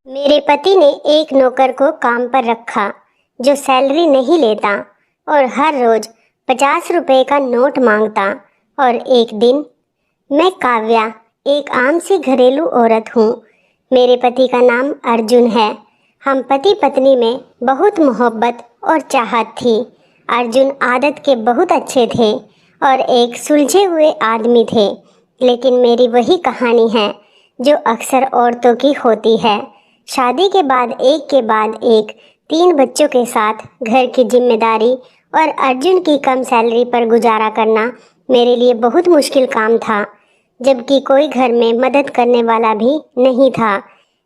मेरे पति ने एक नौकर को काम पर रखा जो सैलरी नहीं लेता और हर रोज 50 रुपए का नोट मांगता। और एक दिन मैं काव्या एक आम सी घरेलू औरत हूँ। मेरे पति का नाम अर्जुन है। हम पति पत्नी में बहुत मोहब्बत और चाहत थी। अर्जुन आदत के बहुत अच्छे थे और एक सुलझे हुए आदमी थे। लेकिन मेरी वही कहानी है जो अक्सर औरतों की होती है। शादी के बाद एक 3 बच्चों के साथ घर की जिम्मेदारी और अर्जुन की कम सैलरी पर गुजारा करना मेरे लिए बहुत मुश्किल काम था, जबकि कोई घर में मदद करने वाला भी नहीं था।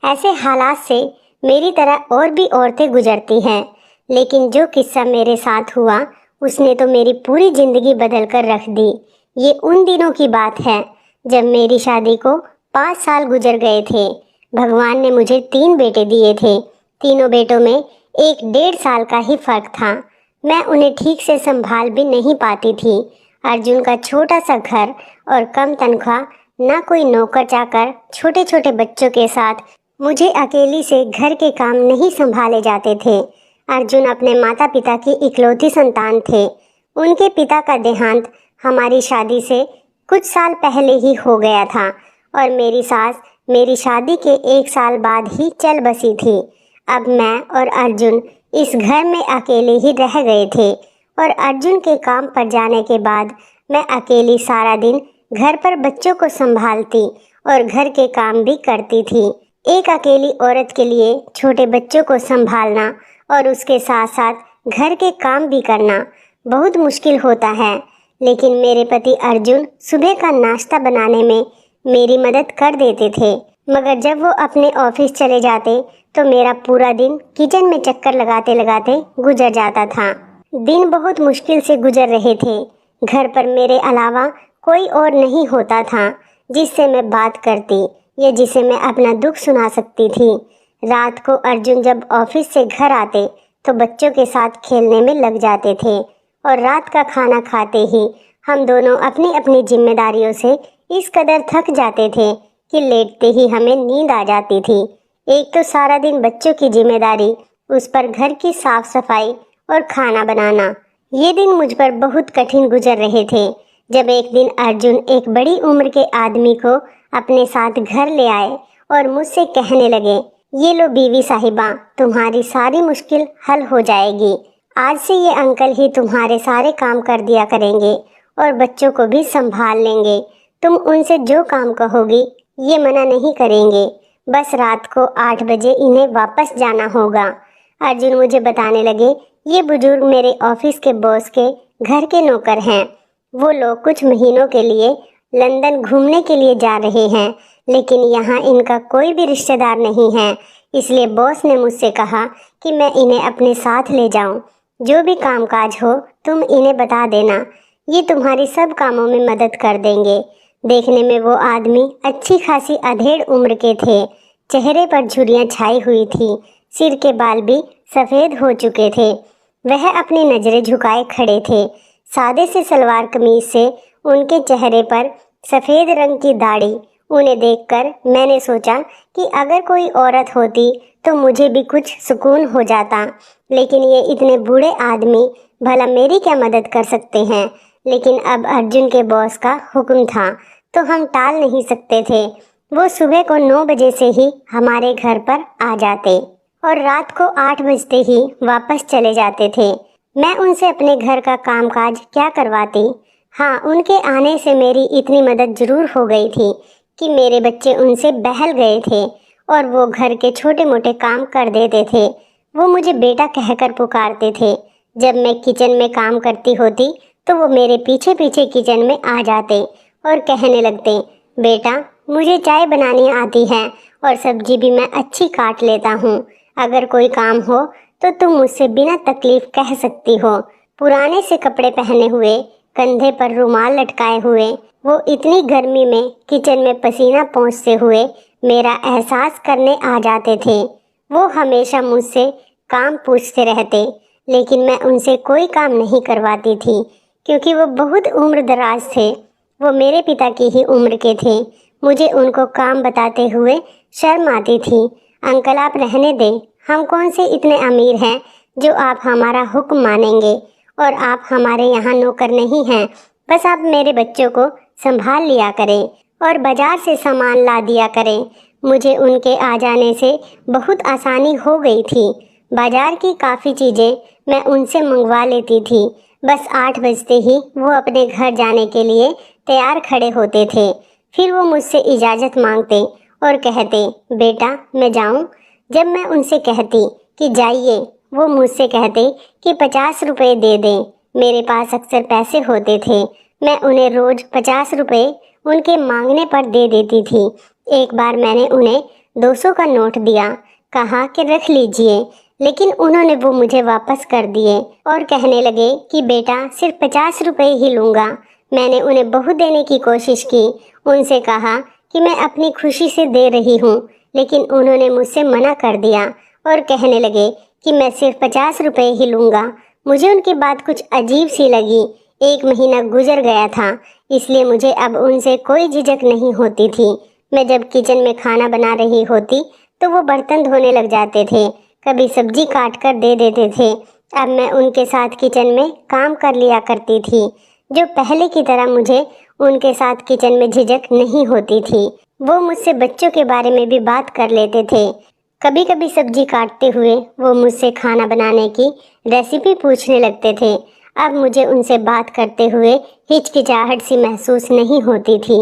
ऐसे हालात से मेरी तरह और भी औरतें गुजरती हैं, लेकिन जो किस्सा मेरे साथ हुआ उसने तो मेरी पूरी ज़िंदगी बदल कर रख दी। ये उन दिनों की बात है जब मेरी शादी को 5 साल गुजर गए थे। भगवान ने मुझे 3 बेटे दिए थे। तीनों बेटों में एक 1.5 साल का ही फर्क था। मैं उन्हें ठीक से संभाल भी नहीं पाती थी। अर्जुन का छोटा सा घर और कम तनख्वाह, ना कोई नौकर चाकर, छोटे छोटे बच्चों के साथ मुझे अकेली से घर के काम नहीं संभाले जाते थे। अर्जुन अपने माता पिता की इकलौती संतान थे। उनके पिता का देहांत हमारी शादी से कुछ साल पहले ही हो गया था और मेरी सास मेरी शादी के 1 साल बाद ही चल बसी थी। अब मैं और अर्जुन इस घर में अकेले ही रह गए थे और अर्जुन के काम पर जाने के बाद मैं अकेली सारा दिन घर पर बच्चों को संभालती और घर के काम भी करती थी। एक अकेली औरत के लिए छोटे बच्चों को संभालना और उसके साथ साथ घर के काम भी करना बहुत मुश्किल होता है। लेकिन मेरे पति अर्जुन सुबह का नाश्ता बनाने में मेरी मदद कर देते थे, मगर जब वो अपने ऑफिस चले जाते तो मेरा पूरा दिन किचन में चक्कर लगाते लगाते गुजर जाता था। दिन बहुत मुश्किल से गुजर रहे थे। घर पर मेरे अलावा कोई और नहीं होता था जिससे मैं बात करती या जिसे मैं अपना दुख सुना सकती थी। रात को अर्जुन जब ऑफिस से घर आते तो बच्चों के साथ खेलने में लग जाते थे और रात का खाना खाते ही हम दोनों अपनी अपनी जिम्मेदारियों से इस कदर थक जाते थे कि लेटते ही हमें नींद आ जाती थी। एक तो सारा दिन बच्चों की जिम्मेदारी, उस पर घर की साफ सफाई और खाना बनाना, ये दिन मुझ पर बहुत कठिन गुजर रहे थे। जब एक दिन अर्जुन एक बड़ी उम्र के आदमी को अपने साथ घर ले आए और मुझसे कहने लगे, ये लो बीवी साहिबा, तुम्हारी सारी मुश्किल हल हो जाएगी। आज से ये अंकल ही तुम्हारे सारे काम कर दिया करेंगे और बच्चों को भी संभाल लेंगे। तुम उनसे जो काम कहोगी ये मना नहीं करेंगे। बस रात को 8 बजे इन्हें वापस जाना होगा। अर्जुन मुझे बताने लगे, ये बुजुर्ग मेरे ऑफिस के बॉस के घर के नौकर हैं। वो लोग कुछ महीनों के लिए लंदन घूमने के लिए जा रहे हैं, लेकिन यहाँ इनका कोई भी रिश्तेदार नहीं है। इसलिए बॉस ने मुझसे कहा कि मैं इन्हें अपने साथ ले जाऊं। जो भी कामकाज हो तुम इन्हें बता देना, ये तुम्हारी सब कामों में मदद कर देंगे। देखने में वो आदमी अच्छी खासी अधेड़ उम्र के थे। चेहरे पर झुर्रियाँ छाई हुई थी, सिर के बाल भी सफ़ेद हो चुके थे। वह अपनी नज़रें झुकाए खड़े थे। सादे से सलवार कमीज से उनके चेहरे पर सफ़ेद रंग की दाढ़ी। उन्हें देखकर मैंने सोचा कि अगर कोई औरत होती तो मुझे भी कुछ सुकून हो जाता, लेकिन ये इतने बूढ़े आदमी भला मेरी क्या मदद कर सकते हैं। लेकिन अब अर्जुन के बॉस का हुक्म था तो हम टाल नहीं सकते थे। वो सुबह को 9 बजे से ही हमारे घर पर आ जाते और रात को 8 बजते ही वापस चले जाते थे। मैं उनसे अपने घर का कामकाज क्या करवाती। हाँ, उनके आने से मेरी इतनी मदद जरूर हो गई थी कि मेरे बच्चे उनसे बहल गए थे और वो घर के छोटे मोटे काम कर देते थे। वो मुझे बेटा कहकर पुकारते थे। जब मैं किचन में काम करती होती तो वो मेरे पीछे पीछे किचन में आ जाते और कहने लगते, बेटा मुझे चाय बनानी आती है और सब्जी भी मैं अच्छी काट लेता हूँ। अगर कोई काम हो तो तुम मुझसे बिना तकलीफ कह सकती हो। पुराने से कपड़े पहने हुए, कंधे पर रुमाल लटकाए हुए, वो इतनी गर्मी में किचन में पसीना पोंछते हुए मेरा एहसास करने आ जाते थे। वो हमेशा मुझसे काम पूछते रहते, लेकिन मैं उनसे कोई काम नहीं करवाती थी क्योंकि वो बहुत उम्र दराज थे। वो मेरे पिता की ही उम्र के थे। मुझे उनको काम बताते हुए शर्म आती थी। अंकल आप रहने दें, हम कौन से इतने अमीर हैं जो आप हमारा हुक्म मानेंगे, और आप हमारे यहाँ नौकर नहीं हैं। बस आप मेरे बच्चों को संभाल लिया करें और बाजार से सामान ला दिया करें। मुझे उनके आ जाने से बहुत आसानी हो गई थी। बाजार की काफ़ी चीज़ें मैं उनसे मंगवा लेती थी। बस 8 बजते ही वो अपने घर जाने के लिए तैयार खड़े होते थे। फिर वो मुझसे इजाज़त मांगते और कहते, बेटा मैं जाऊं? जब मैं उनसे कहती कि जाइए, वो मुझसे कहते कि 50 रुपये दे दें। मेरे पास अक्सर पैसे होते थे। मैं उन्हें रोज़ 50 रुपये उनके मांगने पर दे देती थी। एक बार मैंने उन्हें 200 का नोट दिया, कहा कि रख लीजिए, लेकिन उन्होंने वो मुझे वापस कर दिए और कहने लगे कि बेटा सिर्फ 50 रुपये ही लूँगा। मैंने उन्हें बहुत देने की कोशिश की, उनसे कहा कि मैं अपनी खुशी से दे रही हूँ, लेकिन उन्होंने मुझसे मना कर दिया और कहने लगे कि मैं सिर्फ 50 रुपये ही लूँगा। मुझे उनकी बात कुछ अजीब सी लगी। 1 महीना गुजर गया था, इसलिए मुझे अब उनसे कोई झिझक नहीं होती थी। मैं जब किचन में खाना बना रही होती तो वो बर्तन धोने लग जाते थे, कभी सब्जी काट कर दे देते थे। अब मैं उनके साथ किचन में काम कर लिया करती थी। जो पहले की तरह मुझे उनके साथ किचन में झिझक नहीं होती थी। वो मुझसे बच्चों के बारे में भी बात कर लेते थे। कभी कभी सब्जी काटते हुए वो मुझसे खाना बनाने की रेसिपी पूछने लगते थे। अब मुझे उनसे बात करते हुए हिचकिचाहट सी महसूस नहीं होती थी।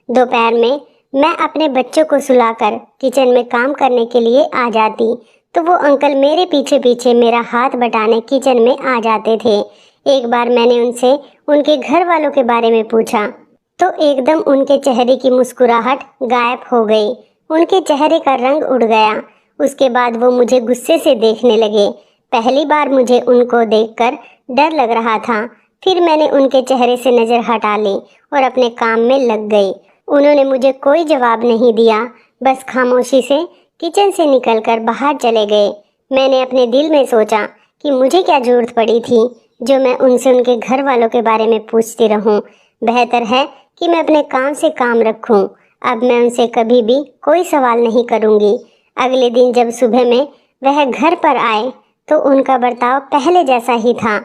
दोपहर में मैं अपने बच्चों को सुलाकर किचन में काम करने के लिए आ जाती तो वो अंकल मेरे पीछे पीछे मेरा हाथ बटाने किचन में आ जाते थे। एक बार मैंने उनसे उनके घर वालों के बारे में पूछा तो एकदम उनके चेहरे की मुस्कुराहट गायब हो गई। उनके चेहरे का रंग उड़ गया। उसके बाद वो मुझे गुस्से से देखने लगे। पहली बार मुझे उनको देखकर डर लग रहा था। फिर मैंने उनके चेहरे से नज़र हटा ली और अपने काम में लग गई। उन्होंने मुझे कोई जवाब नहीं दिया, बस खामोशी से किचन से निकलकर बाहर चले गए। मैंने अपने दिल में सोचा कि मुझे क्या ज़रूरत पड़ी थी जो मैं उनसे उनके घर वालों के बारे में पूछती रहूं। बेहतर है कि मैं अपने काम से काम रखूं। अब मैं उनसे कभी भी कोई सवाल नहीं करूंगी। अगले दिन जब सुबह में वह घर पर आए तो उनका बर्ताव पहले जैसा ही था।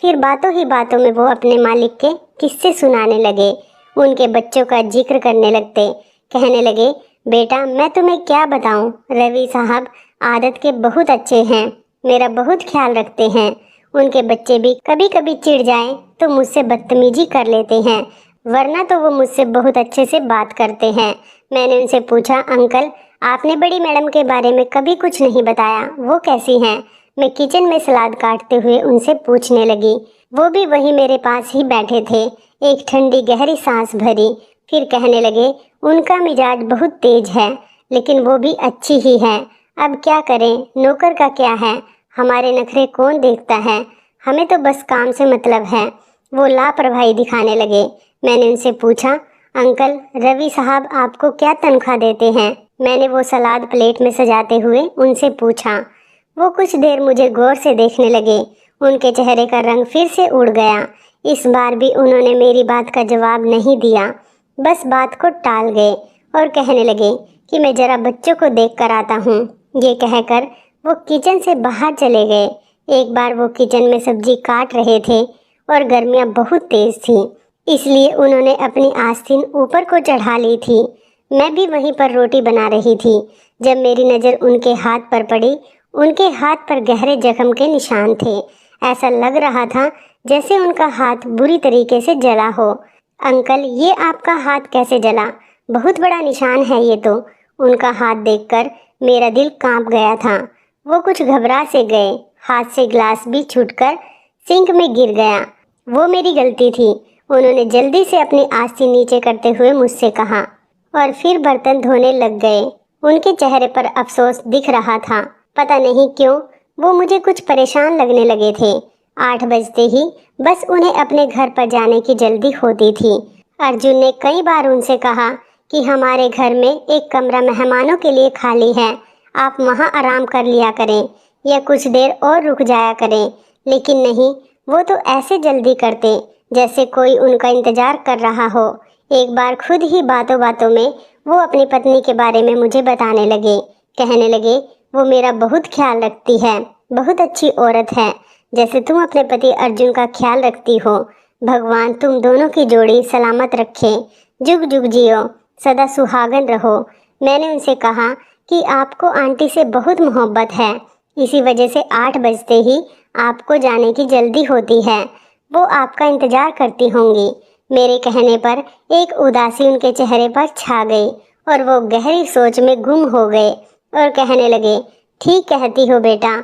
फिर बातों ही बातों में वो अपने मालिक के किस्से सुनाने लगे। उनके बच्चों का जिक्र करने लगते। कहने लगे, बेटा मैं तुम्हें क्या बताऊं, रवि साहब आदत के बहुत अच्छे हैं, मेरा बहुत ख्याल रखते हैं। उनके बच्चे भी कभी कभी चिढ़ जाएं तो मुझसे बदतमीजी कर लेते हैं, वरना तो वो मुझसे बहुत अच्छे से बात करते हैं। मैंने उनसे पूछा, अंकल आपने बड़ी मैडम के बारे में कभी कुछ नहीं बताया, वो कैसी हैं? मैं किचन में सलाद काटते हुए उनसे पूछने लगी। वो भी वहीं मेरे पास ही बैठे थे। एक ठंडी गहरी सांस भरी, फिर कहने लगे, उनका मिजाज बहुत तेज है, लेकिन वो भी अच्छी ही है। अब क्या करें, नौकर का क्या है, हमारे नखरे कौन देखता है, हमें तो बस काम से मतलब है। वो लापरवाही दिखाने लगे। मैंने उनसे पूछा, अंकल रवि साहब आपको क्या तनख्वाह देते हैं? मैंने वो सलाद प्लेट में सजाते हुए उनसे पूछा। वो कुछ देर मुझे गौर से देखने लगे। उनके चेहरे का रंग फिर से उड़ गया। इस बार भी उन्होंने मेरी बात का जवाब नहीं दिया, बस बात को टाल गए और कहने लगे कि मैं जरा बच्चों को देख कर आता हूँ। ये कहकर वो किचन से बाहर चले गए। एक बार वो किचन में सब्जी काट रहे थे और गर्मियाँ बहुत तेज़ थीं, इसलिए उन्होंने अपनी आस्तीन ऊपर को चढ़ा ली थी। मैं भी वहीं पर रोटी बना रही थी जब मेरी नज़र उनके हाथ पर पड़ी। उनके हाथ पर गहरे जख्म के निशान थे। ऐसा लग रहा था जैसे उनका हाथ बुरी तरीके से जला हो। अंकल ये आपका हाथ कैसे जला? बहुत बड़ा निशान है ये तो। उनका हाथ देखकर मेरा दिल कांप गया था। वो कुछ घबरा से गए। हाथ से गिलास भी छूटकर सिंक में गिर गया। वो मेरी गलती थी। उन्होंने जल्दी से अपनी आस्तीन नीचे करते हुए मुझसे कहा और फिर बर्तन धोने लग गए। उनके चेहरे पर अफसोस दिख रहा था। पता नहीं क्यों वो मुझे कुछ परेशान लगने लगे थे। 8 बजते ही बस उन्हें अपने घर पर जाने की जल्दी होती थी। अर्जुन ने कई बार उनसे कहा कि हमारे घर में एक कमरा मेहमानों के लिए खाली है, आप वहाँ आराम कर लिया करें या कुछ देर और रुक जाया करें, लेकिन नहीं, वो तो ऐसे जल्दी करते जैसे कोई उनका इंतज़ार कर रहा हो। एक बार खुद ही बातों बातों में वो अपनी पत्नी के बारे में मुझे बताने लगे। कहने लगे, वो मेरा बहुत ख्याल रखती है, बहुत अच्छी औरत है, जैसे तुम अपने पति अर्जुन का ख्याल रखती हो। भगवान तुम दोनों की जोड़ी सलामत रखे, जुग जुग जियो, सदा सुहागन रहो। मैंने उनसे कहा कि आपको आंटी से बहुत मोहब्बत है, इसी वजह से 8 बजते ही आपको जाने की जल्दी होती है। वो आपका इंतजार करती होंगी। मेरे कहने पर एक उदासी उनके चेहरे पर छा गई और वो गहरी सोच में गुम हो गए और कहने लगे, ठीक कहती हो बेटा,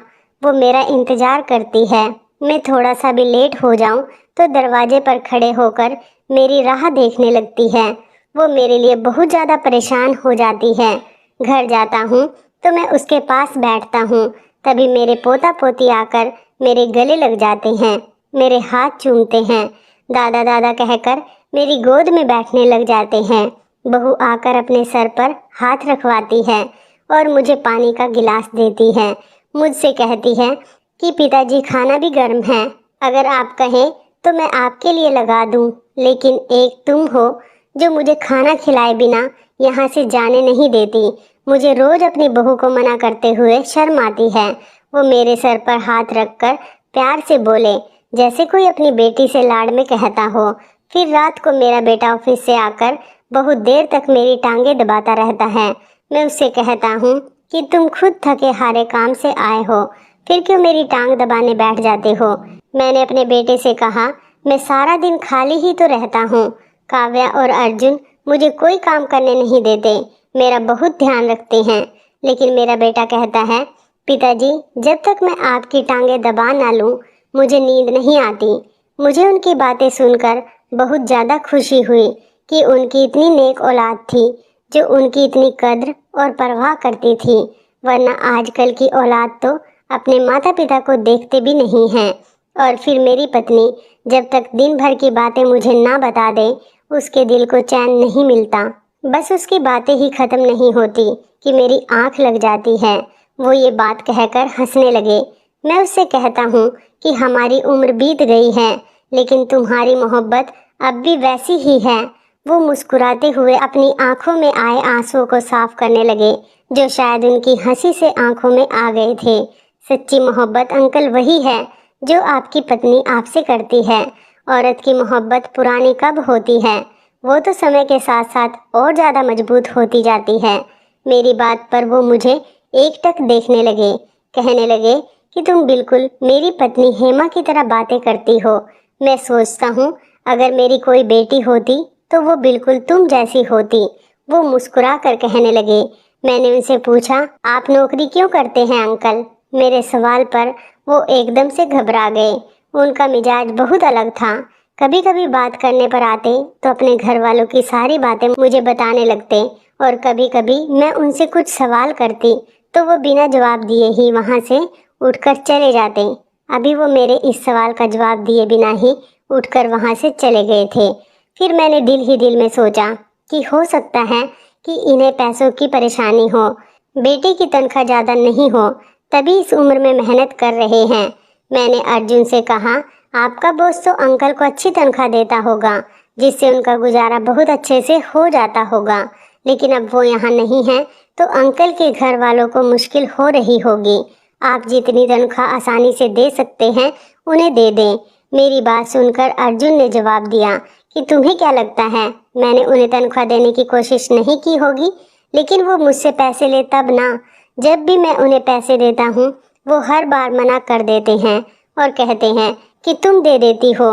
वो मेरा इंतजार करती है। मैं थोड़ा सा भी लेट हो जाऊं तो दरवाजे पर खड़े होकर मेरी राह देखने लगती है। वो मेरे लिए बहुत ज़्यादा परेशान हो जाती है। घर जाता हूँ तो मैं उसके पास बैठता हूँ, तभी मेरे पोता पोती आकर मेरे गले लग जाते हैं, मेरे हाथ चूमते हैं, दादा दादा कहकर मेरी गोद में बैठने लग जाते हैं। बहू आकर अपने सर पर हाथ रखवाती है और मुझे पानी का गिलास देती है। मुझसे कहती है कि पिताजी खाना भी गर्म है, अगर आप कहें तो मैं आपके लिए लगा दूं, लेकिन एक तुम हो जो मुझे खाना खिलाए बिना यहाँ से जाने नहीं देती। मुझे रोज अपनी बहू को मना करते हुए शर्म आती है। वो मेरे सर पर हाथ रखकर प्यार से बोले, जैसे कोई अपनी बेटी से लाड़ में कहता हो। फिर रात को मेरा बेटा ऑफिस से आकर बहुत देर तक मेरी टांगे दबाता रहता है। मैं उससे कहता हूँ कि तुम खुद थके हारे काम से आए हो, फिर क्यों मेरी टांग दबाने बैठ जाते हो। मैंने अपने बेटे से कहा, मैं सारा दिन खाली ही तो रहता हूँ। काव्या और अर्जुन मुझे कोई काम करने नहीं देते, मेरा बहुत ध्यान रखते हैं। लेकिन मेरा बेटा कहता है, पिताजी जब तक मैं आपकी टांगे दबा ना लूँ मुझे नींद नहीं आती। मुझे उनकी बातें सुनकर बहुत ज़्यादा खुशी हुई कि उनकी इतनी नेक औलाद थी जो उनकी इतनी कद्र और परवाह करती थी, वरना आजकल की औलाद तो अपने माता पिता को देखते भी नहीं हैं। और फिर मेरी पत्नी जब तक दिन भर की बातें मुझे ना बता दे उसके दिल को चैन नहीं मिलता। बस उसकी बातें ही ख़त्म नहीं होती कि मेरी आंख लग जाती है। वो ये बात कहकर हंसने लगे। मैं उससे कहता हूँ कि हमारी उम्र बीत गई है, लेकिन तुम्हारी मोहब्बत अब भी वैसी ही है। वो मुस्कुराते हुए अपनी आंखों में आए आंसुओं को साफ करने लगे, जो शायद उनकी हंसी से आंखों में आ गए थे। सच्ची मोहब्बत अंकल वही है जो आपकी पत्नी आपसे करती है। औरत की मोहब्बत पुरानी कब होती है, वो तो समय के साथ साथ और ज़्यादा मजबूत होती जाती है। मेरी बात पर वो मुझे एकटक देखने लगे, कहने लगे कि तुम बिल्कुल मेरी पत्नी हेमा की तरह बातें करती हो। मैं सोचता हूँ अगर मेरी कोई बेटी होती तो वो बिल्कुल तुम जैसी होती। वो मुस्कुरा कर कहने लगे। मैंने उनसे पूछा, आप नौकरी क्यों करते हैं अंकल? मेरे सवाल पर वो एकदम से घबरा गए। उनका मिजाज बहुत अलग था। कभी कभी बात करने पर आते तो अपने घर वालों की सारी बातें मुझे बताने लगते, और कभी कभी मैं उनसे कुछ सवाल करती तो वो बिना जवाब दिए ही वहाँ से उठकर चले जाते। अभी वो मेरे इस सवाल का जवाब दिए बिना ही उठकर वहाँ से चले गए थे। फिर मैंने दिल ही दिल में सोचा कि हो सकता है कि इन्हें पैसों की परेशानी हो, बेटे की तनख्वाह ज़्यादा नहीं हो, तभी इस उम्र में मेहनत कर रहे हैं। मैंने अर्जुन से कहा, आपका बॉस तो अंकल को अच्छी तनख्वाह देता होगा, जिससे उनका गुजारा बहुत अच्छे से हो जाता होगा, लेकिन अब वो यहाँ नहीं है तो अंकल के घर वालों को मुश्किल हो रही होगी। आप जितनी तनख्वाह आसानी से दे सकते हैं उन्हें दे दें। मेरी बात सुनकर अर्जुन ने जवाब दिया कि तुम्हें क्या लगता है मैंने उन्हें तनख्वाह देने की कोशिश नहीं की होगी? लेकिन वो मुझसे पैसे ले तब ना, जब भी मैं उन्हें पैसे देता हूँ वो हर बार मना कर देते हैं और कहते हैं कि तुम दे देती हो,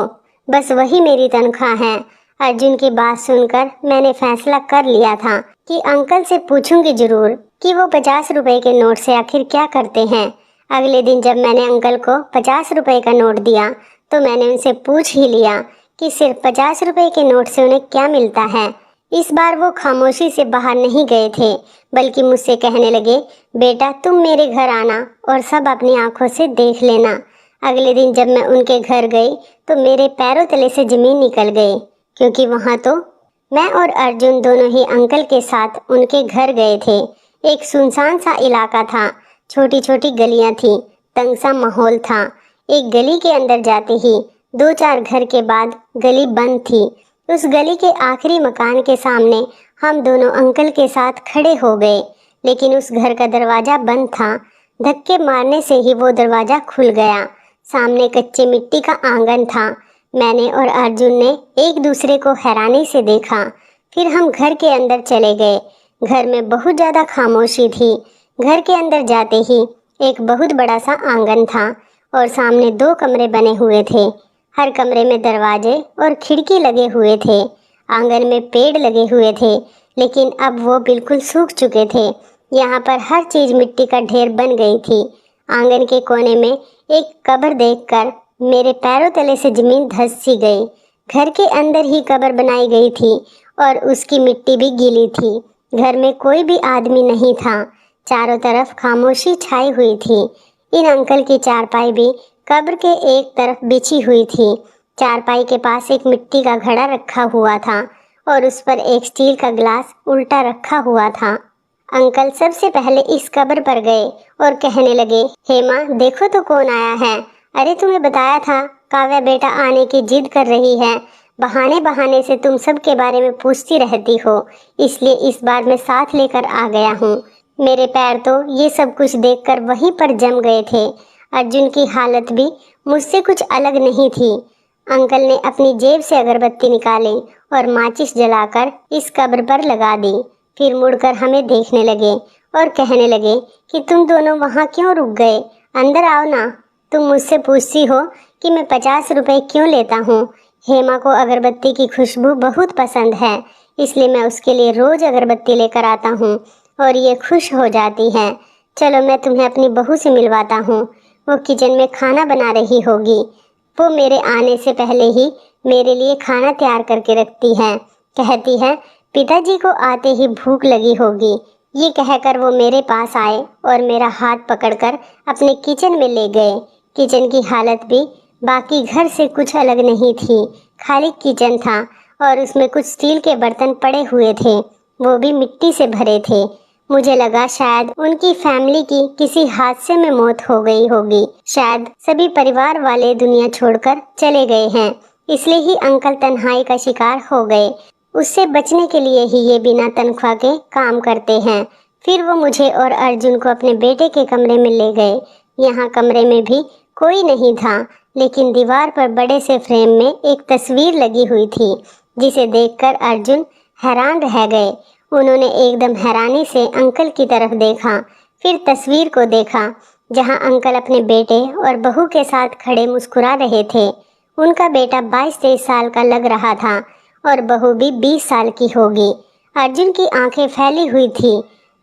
बस वही मेरी तनख्वाह है। अर्जुन की बात सुनकर मैंने फैसला कर लिया था कि अंकल से पूछूंगी जरूर कि वो 50 रुपए के नोट से आखिर क्या करते हैं। अगले दिन जब मैंने अंकल को 50 रुपए का नोट दिया तो मैंने उनसे पूछ ही लिया कि सिर्फ 50 रुपए के नोट से उन्हें क्या मिलता है। इस बार वो खामोशी से बाहर नहीं गए थे, बल्कि मुझसे कहने लगे, बेटा तुम मेरे घर आना और सब अपनी आंखों से देख लेना। अगले दिन जब मैं उनके घर गई तो मेरे पैरों तले से ज़मीन निकल गई, क्योंकि वहाँ तो मैं और अर्जुन दोनों ही अंकल के साथ उनके घर गए थे। एक सुनसान सा इलाका था, छोटी छोटी गलियाँ थीं, तंग सा माहौल था। एक गली के अंदर जाते ही 2-4 घर के बाद गली बंद थी। उस गली के आखिरी मकान के सामने हम दोनों अंकल के साथ खड़े हो गए। लेकिन उस घर का दरवाज़ा बंद था। धक्के मारने से ही वो दरवाज़ा खुल गया। सामने कच्चे मिट्टी का आंगन था। मैंने और अर्जुन ने एक दूसरे को हैरानी से देखा। फिर हम घर के अंदर चले गए। घर में बहुत ज़्यादा खामोशी थी। घर के अंदर जाते ही एक बहुत बड़ा सा आंगन था और सामने 2 कमरे बने हुए थे। हर कमरे में दरवाजे और खिड़की लगे हुए थे। आंगन में पेड़ लगे हुए थे, लेकिन अब वो बिल्कुल सूख चुके थे। यहाँ पर हर चीज़ मिट्टी का ढेर बन गई थी। आंगन के कोने में एक कब्र देखकर मेरे पैरों तले से ज़मीन धंस सी गई। घर के अंदर ही कब्र बनाई गई थी और उसकी मिट्टी भी गीली थी। घर में कोई भी आदमी नहीं था। चारों तरफ खामोशी छाई हुई थी। इन अंकल की चारपाई भी कब्र के एक तरफ बिछी हुई थी। चारपाई के पास एक मिट्टी का घड़ा रखा हुआ था और उस पर एक स्टील का ग्लास उल्टा रखा हुआ था। अंकल सबसे पहले इस कब्र पर गए और कहने लगे, हेमा देखो तो कौन आया है। अरे तुम्हें बताया था काव्या बेटा आने की जिद कर रही है। बहाने बहाने से तुम सब के बारे में पूछती रहती हो, इसलिए इस बार मैं साथ लेकर आ गया हूँ। मेरे पैर तो ये सब कुछ देखकर वहीं पर जम गए थे। अर्जुन की हालत भी मुझसे कुछ अलग नहीं थी। अंकल ने अपनी जेब से अगरबत्ती निकाली और माचिस जलाकर इस कब्र पर लगा दी। फिर मुड़कर हमें देखने लगे और कहने लगे कि तुम दोनों वहाँ क्यों रुक गए, अंदर आओ ना। तुम मुझसे पूछती हो कि मैं 50 रुपए क्यों लेता हूँ। हेमा को अगरबत्ती की खुशबू बहुत पसंद है, इसलिए मैं उसके लिए रोज़ अगरबत्ती लेकर आता हूँ और ये खुश हो जाती है। चलो मैं तुम्हें अपनी बहू से मिलवाता हूँ। वो किचन में खाना बना रही होगी। वो मेरे आने से पहले ही मेरे लिए खाना तैयार करके रखती है। कहती है पिताजी को आते ही भूख लगी होगी। ये कहकर वो मेरे पास आए और मेरा हाथ पकड़कर अपने किचन में ले गए। किचन की हालत भी बाकी घर से कुछ अलग नहीं थी। खाली किचन था और उसमें कुछ स्टील के बर्तन पड़े हुए थे, वो भी मिट्टी से भरे थे। मुझे लगा शायद उनकी फैमिली की किसी हादसे में मौत हो गई होगी। शायद सभी परिवार वाले दुनिया छोड़कर चले गए हैं, इसलिए ही अंकल तन्हाई का शिकार हो गए। उससे बचने के लिए ही ये बिना तनख्वाह के काम करते हैं। फिर वो मुझे और अर्जुन को अपने बेटे के कमरे में ले गए। यहाँ कमरे में भी कोई नहीं था, लेकिन दीवार पर बड़े से फ्रेम में एक तस्वीर लगी हुई थी, जिसे देखकर अर्जुन हैरान रह गए। उन्होंने एकदम हैरानी से अंकल की तरफ देखा, फिर तस्वीर को देखा जहां अंकल अपने बेटे और बहू के साथ खड़े मुस्कुरा रहे थे। उनका बेटा 22-23 साल का लग रहा था और बहू भी 20 साल की होगी। अर्जुन की आंखें फैली हुई थी।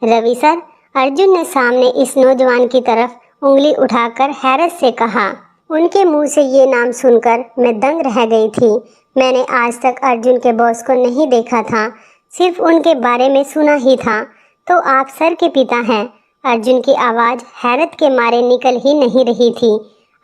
रवि सर, अर्जुन ने सामने इस नौजवान की तरफ उंगली उठाकर हैरत से कहा। उनके मुंह से ये नाम सुनकर मैं दंग रह गई थी। मैंने आज तक अर्जुन के बॉस को नहीं देखा था, सिर्फ उनके बारे में सुना ही था। तो आप सर के पिता हैं? अर्जुन की आवाज़ हैरत के मारे निकल ही नहीं रही थी।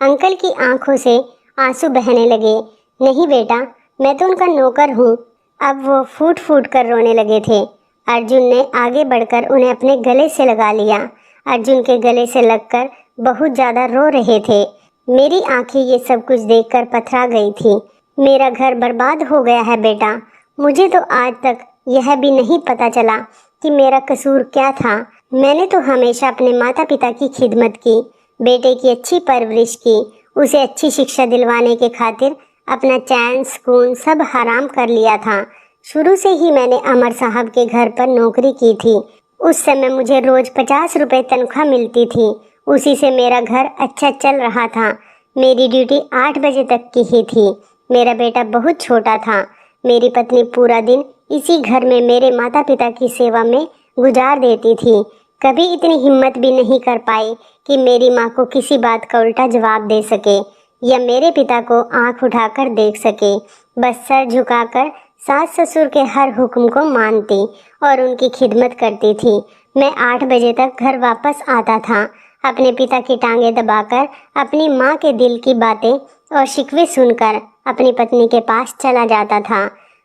अंकल की आंखों से आंसू बहने लगे। नहीं बेटा, मैं तो उनका नौकर हूँ। अब वो फूट फूट कर रोने लगे थे। अर्जुन ने आगे बढ़कर उन्हें अपने गले से लगा लिया। अर्जुन के गले से लगकर बहुत ज़्यादा रो रहे थे। मेरी आंखें ये सब कुछ देखकर पथरा गई थी। मेरा घर बर्बाद हो गया है बेटा। मुझे तो आज तक यह भी नहीं पता चला कि मेरा कसूर क्या था। मैंने तो हमेशा अपने माता पिता की खिदमत की, बेटे की अच्छी परवरिश की, उसे अच्छी शिक्षा दिलवाने के खातिर अपना चैन सुकून सब हराम कर लिया था। शुरू से ही मैंने अमर साहब के घर पर नौकरी की थी। उस समय मुझे रोज़ 50 रुपये तनख्वाह मिलती थी। उसी से मेरा घर अच्छा चल रहा था। मेरी ड्यूटी 8 बजे तक की ही थी। मेरा बेटा बहुत छोटा था। मेरी पत्नी पूरा दिन इसी घर में मेरे माता पिता की सेवा में गुजार देती थी। कभी इतनी हिम्मत भी नहीं कर पाई कि मेरी माँ को किसी बात का उल्टा जवाब दे सके या मेरे पिता को आंख उठाकर देख सके। बस सर झुकाकर सास ससुर के हर हुक्म को मानती और उनकी खिदमत करती थी। मैं 8 बजे तक घर वापस आता था, अपने पिता की टांगें दबाकर अपनी माँ के दिल की बातें और शिकवे सुनकर अपनी पत्नी के पास चला जाता था।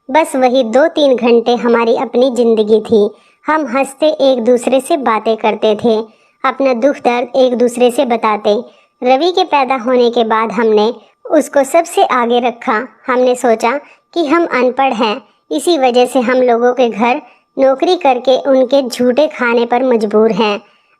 बस वही 2-3 घंटे हमारी अपनी ज़िंदगी थी। हम हंसते एक दूसरे से बातें करते थे, अपना दुख दर्द एक दूसरे से बताते। रवि के पैदा होने के बाद हमने उसको सबसे आगे रखा। हमने सोचा कि हम अनपढ़ हैं, इसी वजह से हम लोगों के घर नौकरी करके उनके झूठे खाने पर मजबूर हैं।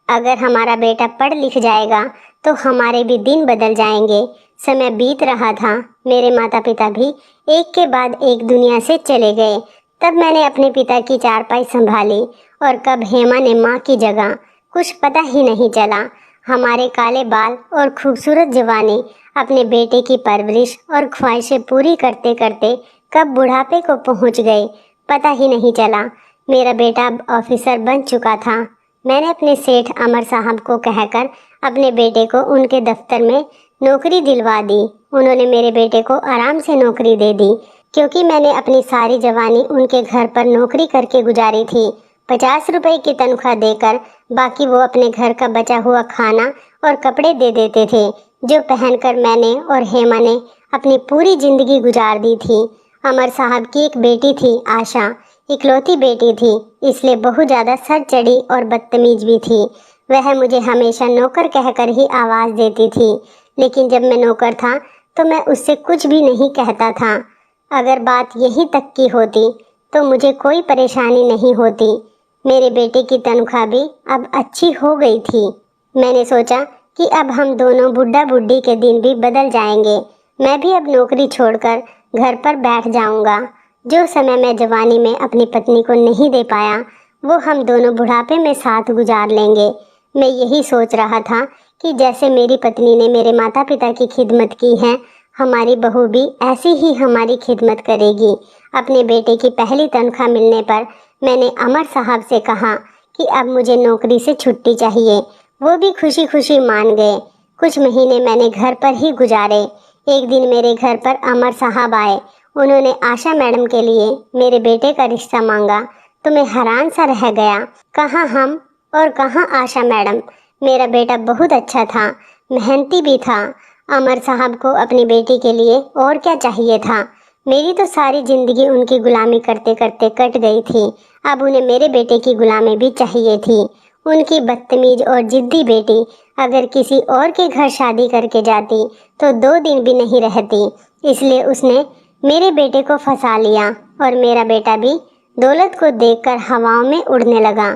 अगर हमारा बेटा पढ़ लिख जाएगा तो हमारे भी दिन बदल जाएंगे। समय बीत रहा था, मेरे माता पिता भी एक के बाद एक दुनिया से चले गए। तब मैंने अपने पिता की चारपाई संभाली और कब हेमा ने माँ की जगह, कुछ पता ही नहीं चला। हमारे काले बाल और खूबसूरत जवानी अपने बेटे की परवरिश और ख्वाहिशें पूरी करते करते कब बुढ़ापे को पहुंच गए, पता ही नहीं चला। मेरा बेटा अब ऑफिसर बन चुका था। मैंने अपने सेठ अमर साहब को कहकर अपने बेटे को उनके दफ्तर में नौकरी दिलवा दी। उन्होंने मेरे बेटे को आराम से नौकरी दे दी, क्योंकि मैंने अपनी सारी जवानी उनके घर पर नौकरी करके गुजारी थी। 50 रुपए की तनख्वाह देकर बाकी वो अपने घर का बचा हुआ खाना और कपड़े दे देते थे, जो पहनकर मैंने और हेमा ने अपनी पूरी जिंदगी गुजार दी थी। अमर साहब की एक बेटी थी आशा, इकलौती बेटी थी, इसलिए बहुत ज़्यादा सर चढ़ी और बदतमीज भी थी। वह मुझे हमेशा नौकर कहकर ही आवाज़ देती थी, लेकिन जब मैं नौकर था तो मैं उससे कुछ भी नहीं कहता था। अगर बात यहीं तक की होती तो मुझे कोई परेशानी नहीं होती। मेरे बेटे की तनख्वाह भी अब अच्छी हो गई थी। मैंने सोचा कि अब हम दोनों बुढ़ा बुढ़ी के दिन भी बदल जाएंगे। मैं भी अब नौकरी छोड़कर घर पर बैठ जाऊंगा। जो समय मैं जवानी में अपनी पत्नी को नहीं दे पाया, वो हम दोनों बुढ़ापे में साथ गुजार लेंगे। मैं यही सोच रहा था कि जैसे मेरी पत्नी ने मेरे माता पिता की खिदमत की है, हमारी बहू भी ऐसी ही हमारी खिदमत करेगी। अपने बेटे की पहली तनख्वाह मिलने पर मैंने अमर साहब से कहा कि अब मुझे नौकरी से छुट्टी चाहिए। वो भी खुशी खुशी मान गए। कुछ महीने मैंने घर पर ही गुजारे। एक दिन मेरे घर पर अमर साहब आए। उन्होंने आशा मैडम के लिए मेरे बेटे का रिश्ता मांगा तो मैं हैरान सा रह गया। कहाँ हम और कहाँ आशा मैडम। मेरा बेटा बहुत अच्छा था, मेहनती भी था। अमर साहब को अपनी बेटी के लिए और क्या चाहिए था। मेरी तो सारी जिंदगी उनकी गुलामी करते करते कट गई थी। अब उन्हें मेरे बेटे की गुलामी भी चाहिए थी। उनकी बदतमीज और जिद्दी बेटी अगर किसी और के घर शादी करके जाती तो 2 दिन भी नहीं रहती। इसलिए उसने मेरे बेटे को फंसा लिया और मेरा बेटा भी दौलत को देखकर हवाओं में उड़ने लगा।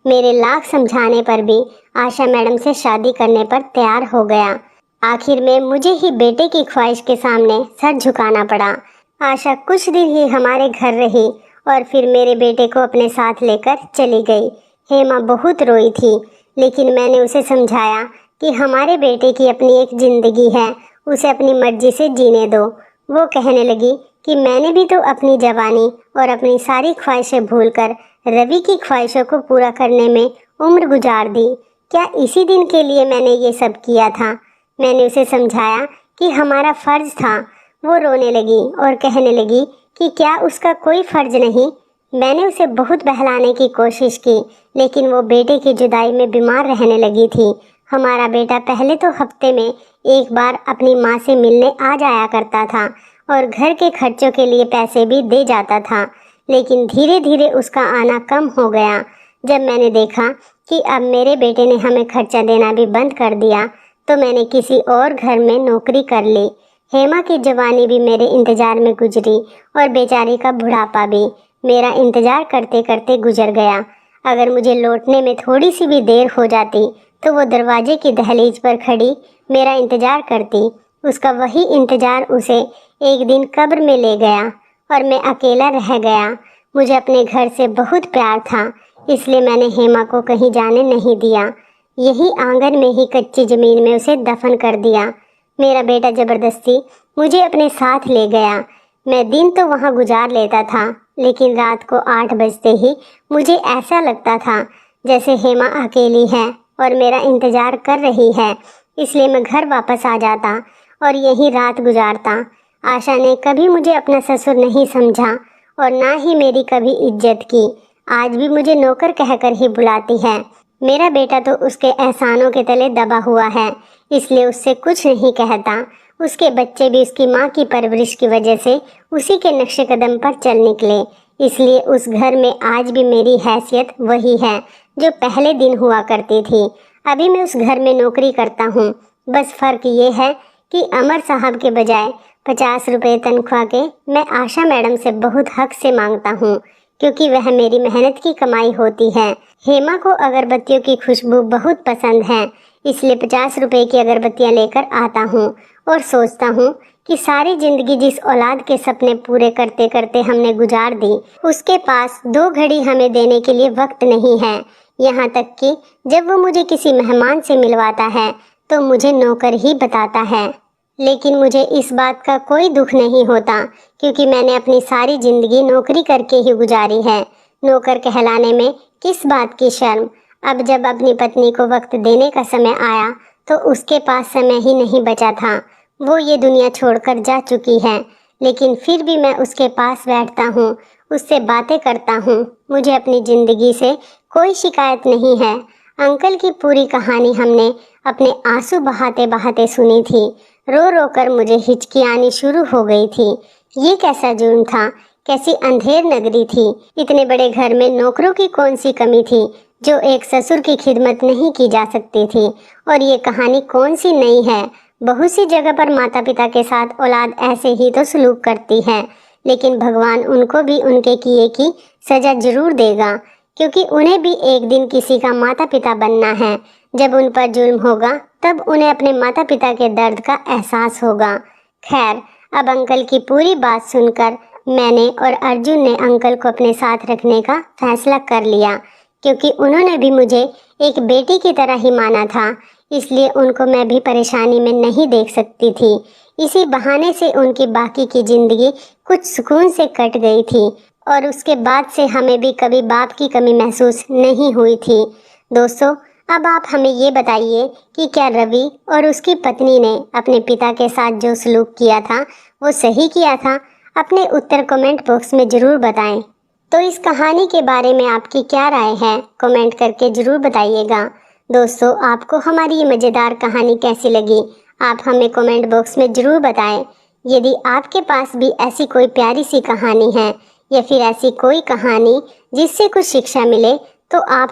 मेरे लाख समझाने पर भी आशा मैडम से शादी करने पर तैयार हो गया। आखिर में मुझे ही बेटे की ख्वाहिश के सामने सर झुकाना पड़ा। आशा कुछ दिन ही हमारे घर रही और फिर मेरे बेटे को अपने साथ लेकर चली गई। हेमा बहुत रोई थी, लेकिन मैंने उसे समझाया कि हमारे बेटे की अपनी एक जिंदगी है, उसे अपनी मर्जी से जीने दो। वो कहने लगी कि मैंने भी तो अपनी जवानी और अपनी सारी ख्वाहिशें भूलकर रवि की ख्वाहिशों को पूरा करने में उम्र गुजार दी। क्या इसी दिन के लिए मैंने ये सब किया था? मैंने उसे समझाया कि हमारा फ़र्ज था। वो रोने लगी और कहने लगी कि क्या उसका कोई फ़र्ज नहीं। मैंने उसे बहुत बहलाने की कोशिश की, लेकिन वो बेटे की जुदाई में बीमार रहने लगी थी। हमारा बेटा पहले तो हफ्ते में एक बार अपनी माँ से मिलने आ जाया करता था और घर के खर्चों के लिए पैसे भी दे जाता था, लेकिन धीरे धीरे उसका आना कम हो गया। जब मैंने देखा कि अब मेरे बेटे ने हमें खर्चा देना भी बंद कर दिया, तो मैंने किसी और घर में नौकरी कर ली। हेमा की जवानी भी मेरे इंतज़ार में गुजरी और बेचारी का बुढ़ापा भी मेरा इंतज़ार करते करते गुजर गया। अगर मुझे लौटने में थोड़ी सी भी देर हो जाती तो वो दरवाजे की दहलीज पर खड़ी मेरा इंतज़ार करती। उसका वही इंतज़ार उसे एक दिन कब्र में ले गया और मैं अकेला रह गया। मुझे अपने घर से बहुत प्यार था, इसलिए मैंने हेमा को कहीं जाने नहीं दिया। यही आंगन में ही कच्ची ज़मीन में उसे दफन कर दिया। मेरा बेटा ज़बरदस्ती मुझे अपने साथ ले गया। मैं दिन तो वहाँ गुजार लेता था, लेकिन रात को 8 बजते ही मुझे ऐसा लगता था जैसे हेमा अकेली है और मेरा इंतज़ार कर रही है। इसलिए मैं घर वापस आ जाता और यहीं रात गुजारता। आशा ने कभी मुझे अपना ससुर नहीं समझा और ना ही मेरी कभी इज्जत की। आज भी मुझे नौकर कहकर ही बुलाती है। मेरा बेटा तो उसके एहसानों के तले दबा हुआ है, इसलिए उससे कुछ नहीं कहता। उसके बच्चे भी उसकी माँ की परवरिश की वजह से उसी के नक्शे कदम पर चल निकले। इसलिए उस घर में आज भी मेरी हैसियत वही है जो पहले दिन हुआ करती थी। अभी मैं उस घर में नौकरी करता हूँ, बस फ़र्क ये है कि अमर साहब के बजाय 50 रुपये तनख्वाह के मैं आशा मैडम से बहुत हक से मांगता हूँ। क्योंकि वह मेरी मेहनत की कमाई होती है। हेमा को अगरबत्तियों की खुशबू बहुत पसंद है, इसलिए 50 रुपए की अगरबत्तियां लेकर आता हूँ और सोचता हूँ कि सारी जिंदगी जिस औलाद के सपने पूरे करते करते हमने गुजार दी, उसके पास 2 घड़ी हमें देने के लिए वक्त नहीं है। यहाँ तक कि जब वो मुझे किसी मेहमान से मिलवाता है तो मुझे नौकर ही बताता है। लेकिन मुझे इस बात का कोई दुख नहीं होता, क्योंकि मैंने अपनी सारी जिंदगी नौकरी करके ही गुजारी है। नौकर कहलाने में किस बात की शर्म। अब जब अपनी पत्नी को वक्त देने का समय आया तो उसके पास समय ही नहीं बचा था। वो ये दुनिया छोड़कर जा चुकी है, लेकिन फिर भी मैं उसके पास बैठता हूँ, उससे बातें करता हूँ। मुझे अपनी ज़िंदगी से कोई शिकायत नहीं है। अंकल की पूरी कहानी हमने अपने आंसू बहाते बहाते सुनी थी। रो रो कर मुझे हिचकी आनी शुरू हो गई थी। ये कैसा जुर्म था, कैसी अंधेर नगरी थी। इतने बड़े घर में नौकरों की कौन सी कमी थी जो एक ससुर की खिदमत नहीं की जा सकती थी। और ये कहानी कौन सी नई है। बहुत सी जगह पर माता पिता के साथ औलाद ऐसे ही तो सलूक करती है, लेकिन भगवान उनको भी उनके किए की सजा जरूर देगा, क्योंकि उन्हें भी एक दिन किसी का माता पिता बनना है। जब उन पर जुल्म होगा तब उन्हें अपने माता पिता के दर्द का एहसास होगा। खैर, अब अंकल की पूरी बात सुनकर मैंने और अर्जुन ने अंकल को अपने साथ रखने का फैसला कर लिया, क्योंकि उन्होंने भी मुझे एक बेटी की तरह ही माना था। इसलिए उनको मैं भी परेशानी में नहीं देख सकती थी। इसी बहाने से उनकी बाकी की जिंदगी कुछ सुकून से कट गई थी और उसके बाद से हमें भी कभी बाप की कमी महसूस नहीं हुई थी। दोस्तों, अब आप हमें ये बताइए कि क्या रवि और उसकी पत्नी ने अपने पिता के साथ जो सलूक किया था वो सही किया था? अपने उत्तर कमेंट बॉक्स में ज़रूर बताएं। तो इस कहानी के बारे में आपकी क्या राय है, कमेंट करके ज़रूर बताइएगा। दोस्तों, आपको हमारी ये मज़ेदार कहानी कैसी लगी, आप हमें कमेंट बॉक्स में ज़रूर बताएं। यदि आपके पास भी ऐसी कोई प्यारी सी कहानी है या फिर ऐसी कोई कहानी जिससे कुछ शिक्षा मिले, तो आप